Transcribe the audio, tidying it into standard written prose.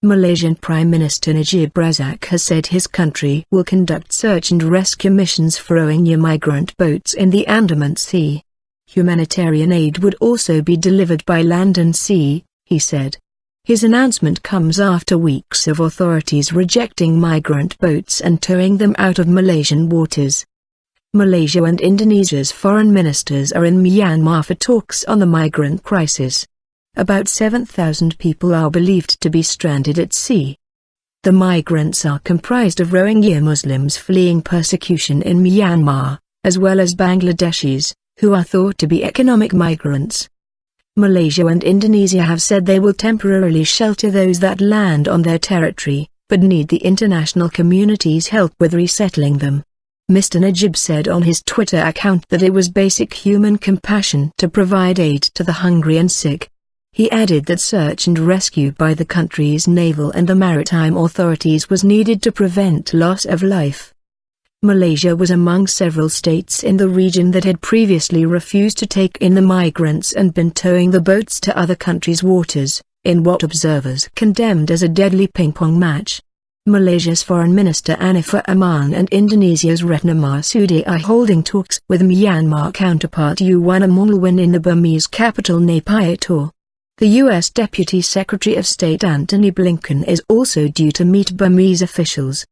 Malaysian Prime Minister Najib Razak has said his country will conduct search and rescue missions for Rohingya migrant boats in the Andaman Sea. Humanitarian aid would also be delivered by land and sea, he said. His announcement comes after weeks of authorities rejecting migrant boats and towing them out of Malaysian waters. Malaysia and Indonesia's foreign ministers are in Myanmar for talks on the migrant crisis. About 7,000 people are believed to be stranded at sea. The migrants are comprised of Rohingya Muslims fleeing persecution in Myanmar, as well as Bangladeshis, who are thought to be economic migrants. Malaysia and Indonesia have said they will temporarily shelter those that land on their territory, but need the international community's help with resettling them. Mr. Najib said on his Twitter account that it was basic human compassion to provide aid to the hungry and sick. He added that search and rescue by the country's naval and the maritime authorities was needed to prevent loss of life. Malaysia was among several states in the region that had previously refused to take in the migrants and been towing the boats to other countries' waters, in what observers condemned as a deadly ping-pong match. Malaysia's Foreign Minister Anifah Aman and Indonesia's Retno Marsudi are holding talks with Myanmar counterpart Yuwana Mongolwin in the Burmese capital Naypyidaw. The U.S. Deputy Secretary of State Antony Blinken is also due to meet Burmese officials.